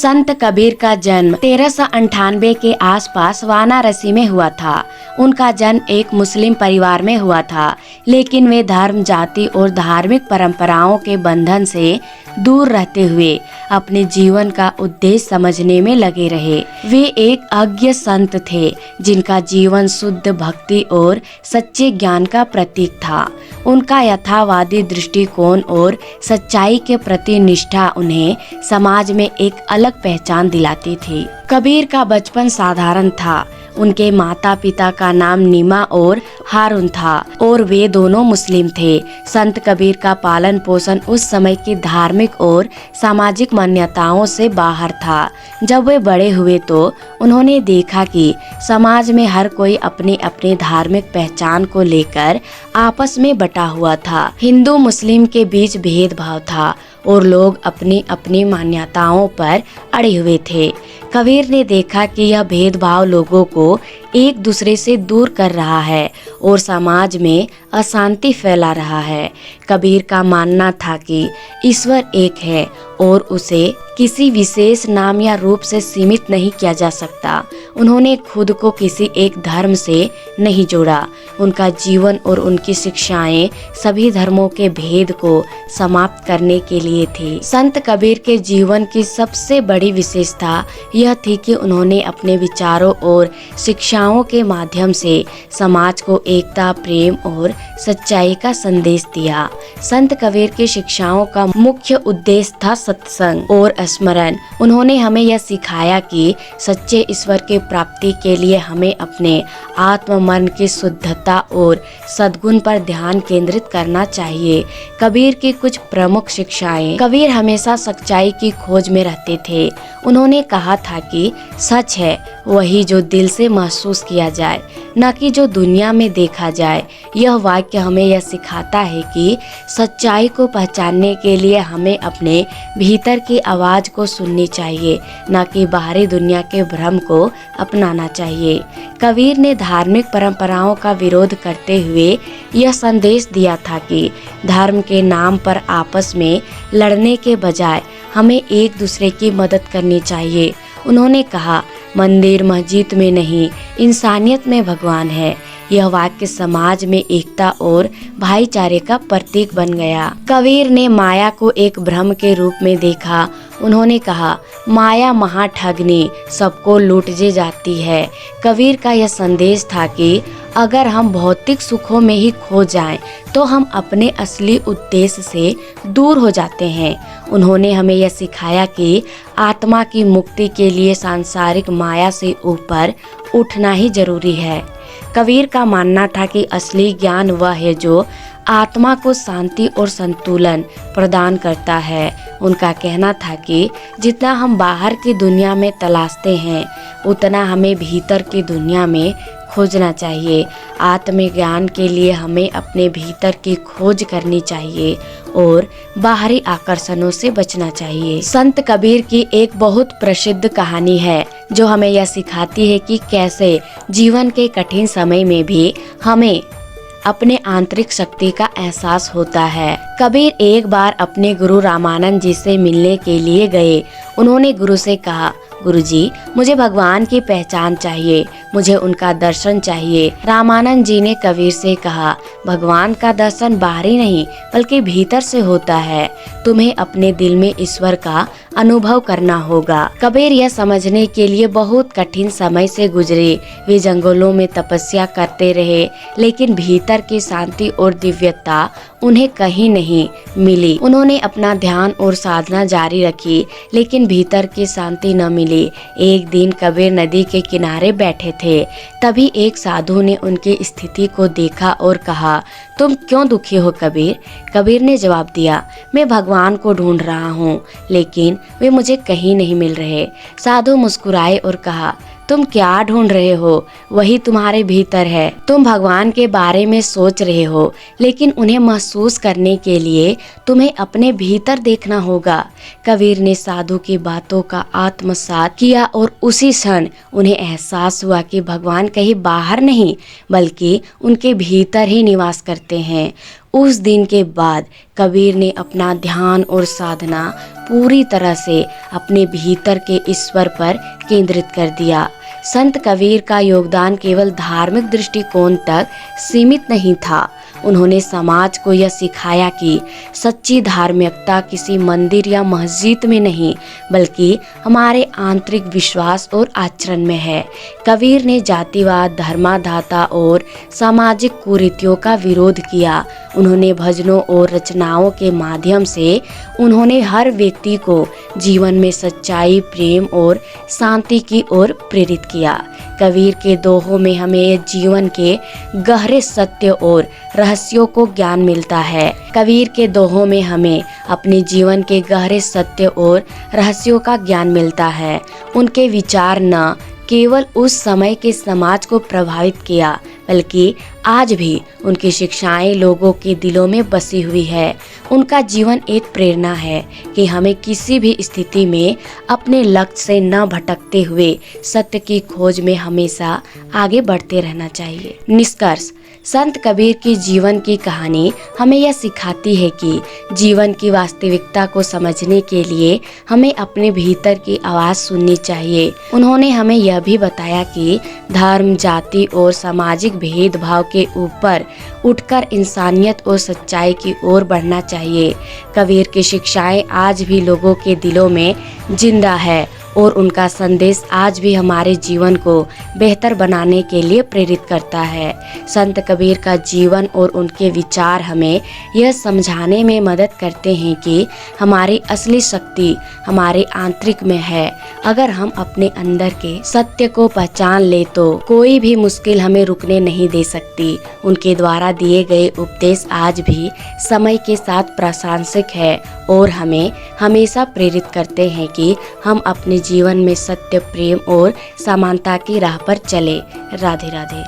संत कबीर का जन्म 1398 के आसपास वाराणसी में हुआ था। उनका जन्म एक मुस्लिम परिवार में हुआ था, लेकिन वे धर्म, जाति और धार्मिक परंपराओं के बंधन से दूर रहते हुए अपने जीवन का उद्देश्य समझने में लगे रहे। वे एक अज्ञ संत थे जिनका जीवन शुद्ध भक्ति और सच्चे ज्ञान का प्रतीक था। उनका यथावादी दृष्टिकोण और सच्चाई के प्रति निष्ठा उन्हें समाज में एक अलग पहचान दिलाती थी। कबीर का बचपन साधारण था। उनके माता पिता का नाम नीमा और हारून था और वे दोनों मुस्लिम थे। संत कबीर का पालन पोषण उस समय की धार्मिक और सामाजिक मान्यताओं से बाहर था। जब वे बड़े हुए तो उन्होंने देखा कि समाज में हर कोई अपनी अपनी धार्मिक पहचान को लेकर आपस में बटा हुआ था। हिंदू मुस्लिम के बीच भेदभाव था और लोग अपनी अपनी मान्यताओं पर अड़े हुए थे। कबीर ने देखा कि यह भेदभाव लोगों को एक दूसरे से दूर कर रहा है और समाज में अशांति फैला रहा है। कबीर का मानना था कि ईश्वर एक है और उसे किसी विशेष नाम या रूप से सीमित नहीं किया जा सकता। उन्होंने खुद को किसी एक धर्म से नहीं जोड़ा। उनका जीवन और उनकी शिक्षाएं सभी धर्मों के भेद को समाप्त करने के लिए थी। संत कबीर के जीवन की सबसे बड़ी विशेषता यह थी कि उन्होंने अपने विचारों और शिक्षाओं के माध्यम से समाज को एकता, प्रेम और सच्चाई का संदेश दिया। संत कबीर की शिक्षाओं का मुख्य उद्देश्य था सत्संग और स्मरण। उन्होंने हमें यह सिखाया कि सच्चे ईश्वर की प्राप्ति के लिए हमें अपने आत्म मन की शुद्धता और सद्गुण पर ध्यान केंद्रित करना चाहिए। कबीर की कुछ प्रमुख शिक्षाएं। कबीर हमेशा सच्चाई की खोज में रहते थे। उन्होंने कहा था कि सच है वही जो दिल से महसूस किया जाए, न कि जो दुनिया में देखा जाए। यह वाक्य हमें यह सिखाता है कि सच्चाई को पहचानने के लिए हमें अपने भीतर की आवाज को सुननी चाहिए, न कि बाहरी दुनिया के भ्रम को अपनाना चाहिए। कबीर ने धार्मिक परंपराओं का विरोध करते हुए यह संदेश दिया था कि धर्म के नाम पर आपस में लड़ने के बजाय हमें एक दूसरे की मदद करनी चाहिए। उन्होंने कहा, मंदिर मस्जिद में नहीं, इंसानियत में भगवान है। यह वाक्य समाज में एकता और भाईचारे का प्रतीक बन गया। कबीर ने माया को एक भ्रम के रूप में देखा। उन्होंने कहा, माया महाठगनी, सबको लूट जे जाती है। कबीर का यह संदेश था कि अगर हम भौतिक सुखों में ही खो जाएं, तो हम अपने असली उद्देश्य से दूर हो जाते हैं। उन्होंने हमें यह सिखाया कि आत्मा की मुक्ति के लिए सांसारिक माया से ऊपर उठना ही जरूरी है। कबीर का मानना था कि असली ज्ञान वह है जो आत्मा को शांति और संतुलन प्रदान करता है। उनका कहना था कि जितना हम बाहर की दुनिया में तलाशते हैं, उतना हमें भीतर की दुनिया में खोजना चाहिए। आत्मज्ञान के लिए हमें अपने भीतर की खोज करनी चाहिए और बाहरी आकर्षणों से बचना चाहिए। संत कबीर की एक बहुत प्रसिद्ध कहानी है जो हमें यह सिखाती है कि कैसे जीवन के कठिन समय में भी हमें अपने आंतरिक शक्ति का एहसास होता है। कबीर एक बार अपने गुरु रामानंद जी से मिलने के लिए गए। उन्होंने गुरु से कहा, गुरुजी, मुझे भगवान की पहचान चाहिए, मुझे उनका दर्शन चाहिए। रामानंद जी ने कबीर से कहा, भगवान का दर्शन बाहरी नहीं बल्कि भीतर से होता है। तुम्हें अपने दिल में ईश्वर का अनुभव करना होगा। कबीर यह समझने के लिए बहुत कठिन समय से गुजरे। वे जंगलों में तपस्या करते रहे, लेकिन भीतर की शांति और दिव्यता उन्हें कहीं नहीं मिली। उन्होंने अपना ध्यान और साधना जारी रखी, लेकिन भीतर की शांति न मिली। एक दिन कबीर नदी के किनारे बैठे थे। तभी एक साधु ने उनकी स्थिति को देखा और कहा, तुम क्यों दुखी हो कबीर? कबीर ने जवाब दिया, मैं भगवान को ढूंढ रहा हूँ, लेकिन वे मुझे कहीं नहीं मिल रहे। साधु मुस्कुराए और कहा, तुम क्या ढूंढ रहे हो? वही तुम्हारे भीतर है। तुम भगवान के बारे में सोच रहे हो, लेकिन उन्हें महसूस करने के लिए तुम्हें अपने भीतर देखना होगा। कबीर ने साधु की बातों का आत्मसात किया और उसी क्षण उन्हें एहसास हुआ कि भगवान कहीं बाहर नहीं बल्कि उनके भीतर ही निवास करते हैं। उस दिन के बाद कबीर ने अपना ध्यान और साधना पूरी तरह से अपने भीतर के ईश्वर पर केंद्रित कर दिया। संत कबीर का योगदान केवल धार्मिक दृष्टिकोण तक सीमित नहीं था। उन्होंने समाज को यह सिखाया कि सच्ची धार्मिकता किसी मंदिर या मस्जिद में नहीं, बल्कि हमारे आंतरिक विश्वास और आचरण में है। कबीर ने जातिवाद, धर्माधाता और सामाजिक कुरीतियों का विरोध किया। उन्होंने भजनों और रचनाओं के माध्यम से उन्होंने हर व्यक्ति को जीवन में सच्चाई, प्रेम और शांति की ओर प्रेरित किया। कबीर के दोहों में हमें जीवन के गहरे सत्य और रहस्यों को ज्ञान मिलता है। कबीर के दोहों में हमें अपने जीवन के गहरे सत्य और रहस्यों का ज्ञान मिलता है। उनके विचार न केवल उस समय के समाज को प्रभावित किया, बल्कि आज भी उनकी शिक्षाएं लोगों के दिलों में बसी हुई है। उनका जीवन एक प्रेरणा है कि हमें किसी भी स्थिति में अपने लक्ष्य से न भटकते हुए सत्य की खोज में हमेशा आगे बढ़ते रहना चाहिए। निष्कर्ष, संत कबीर की जीवन की कहानी हमें यह सिखाती है कि जीवन की वास्तविकता को समझने के लिए हमें अपने भीतर की आवाज़ सुननी चाहिए। उन्होंने हमें यह भी बताया कि धर्म, जाति और सामाजिक भेदभाव के ऊपर उठकर इंसानियत और सच्चाई की ओर बढ़ना चाहिए। कबीर की शिक्षाएं आज भी लोगों के दिलों में जिंदा है और उनका संदेश आज भी हमारे जीवन को बेहतर बनाने के लिए प्रेरित करता है। संत कबीर का जीवन और उनके विचार हमें यह समझाने में मदद करते हैं कि हमारी असली शक्ति हमारे आंतरिक में है। अगर हम अपने अंदर के सत्य को पहचान ले तो कोई भी मुश्किल हमें रुकने नहीं दे सकती। उनके द्वारा दिए गए उपदेश आज भी समय के साथ प्रासंगिक है और हमें हमेशा प्रेरित करते हैं कि हम अपने जीवन में सत्य, प्रेम और समानता की राह पर चले। राधे राधे।